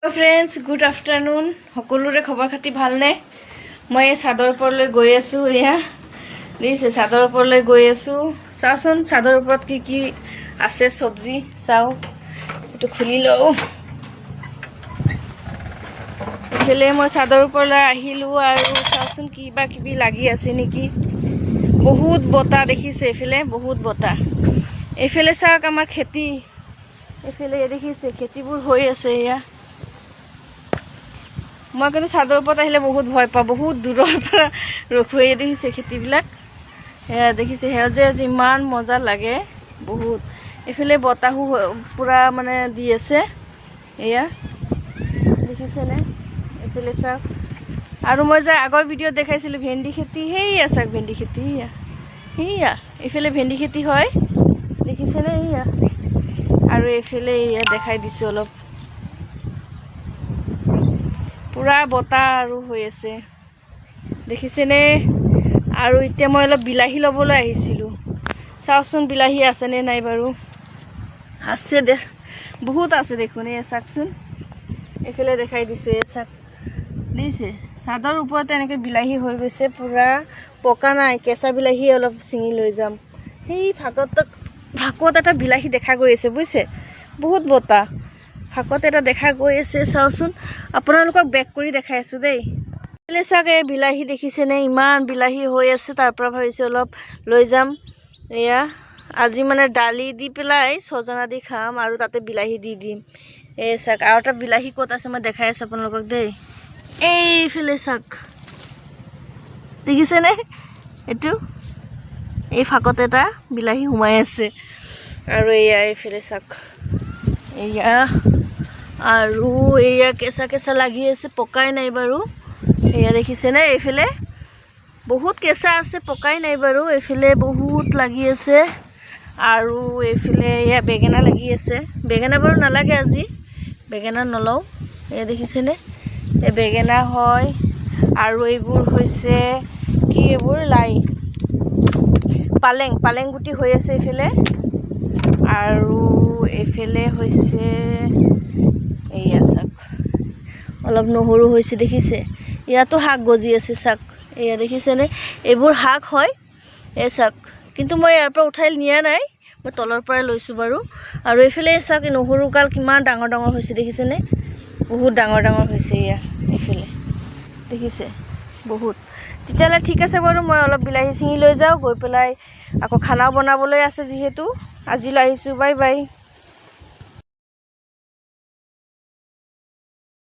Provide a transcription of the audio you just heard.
Friends good afternoon सकलोरे खबर खाती भालने मैं चादर ऊपर गई आसो या दिसे चादर ऊपर गई आसो चाओचोन चादर ऊपर की आसे सब्जी चाओ ये खुली लो इफाले मैं चादर ऊपर आहिलो आरो चाओचोन किबा किबि लागि आछे नेकी बहुत बता देखिसे इफाले बहुत बता इफाले चाওক आमार खेती इफाले देखिसे खेतीबुर होई आछे या मैं क्योंकि चादर ऊपर बहुत भय पा बहुत दूर रखुए देखिसे खेतीबिलाक देखिसे सेउजे आज इमान मजा लगे बहुत इफाले बताहू पूरा माने दी आछे एया देखिसे ने इफाले चाওক आरो मैं जे आगर भिडिओ देखाइसिलो भेंडी खेती हेया चाওক भेंडी खेती हेया इफाले भेंडी खेती হয় देखिसे ने हेया आरो इफाले एया देखाइ दिसो अलप पूरा बता आरो হৈ আছে দেখিছেনে আৰু এতিয়া মই অলপ বিলাহী লবলৈ আহিছিলো চাওচোন বিলাহী আছে নে নাই বাৰু আছে দে বহুত আছে দেখুন এই চাকচোন এফালে দেখাই দিছো এই চাক দিছে সাদৰ ওপৰতে এনেকে বিলাহী হৈ গৈছে পুৰা পকা নাই কেঁচা বিলাহী অলপ চিঙি লৈ যাম এই ভাকত এটা বিলাহী দেখা গৈ আছে বুইছে বহুত বতা ফাকত এটা দেখা গৈ আছে চাওচোন আপোনালোকক বেক কৰি দেখাই আছো দেই এলে চাগে বিলাহী দেখিছে নে ইমান বিলাহী হৈ আছে তাৰ পৰা ভাবিছো অলপ লৈ যাম এয়া আজি মানে ডালি দি পেলাই সজনা দি খাম আৰু তাতে বিলাহী দি দিম এই চাক আৰু এটা বিলাহী কত আছে মই দেখাই আছো আপোনালোকক দেই এই ফিলে চাক দেখিছে নে এটু এই ফাকত এটা বিলাহী হুমাই আছে আৰু এয়া এই ফিলে চাক এয়া আৰু এয়া কেঁচা কেঁচা লাগি আছে পকাই নাই বাৰু এয়া দেখিছে নে এফালে বহুত কেঁচা আছে পকাই নাই বাৰু এফালে বহুত লাগি আছে আৰু এফালে এয়া বেগেনা লাগি আছে বেগেনা বাৰু নালাগে আজি বেগেনা নলও এয়া দেখিছে নে এ বেগেনা হয় আৰু এইবোৰ হৈছে কি এইবোৰ লাই পালেং গুটি হৈ আছে এফালে আৰু এফালে হৈছে এয়া চাক অলপ নহৰু হৈছে দেখিছে ইয়াতো শাক গজি আছে চাক এয়া দেখিছে নে এইবোৰ শাক হয় এ চাক কিন্তু মই ইয়াৰ পৰা উঠাই নিয়া নাই মই তলৰ পৰা লৈছো বাৰু আৰু এফালে চাক নহৰু কাল কিমান ডাঙৰ ডাঙৰ হৈছে দেখিছে নে বহুত ডাঙৰ ডাঙৰ হৈছে ইয়া এফালে দেখিছে বহুত তেতিয়ালে ঠিক আছে বাৰু মই অলপ বিলাহী চিঙি লৈ যাও গৈ পেলাই আকৌ খানা বনাবলৈ আছে যিহেতু আজি আহিছো বাই বাই।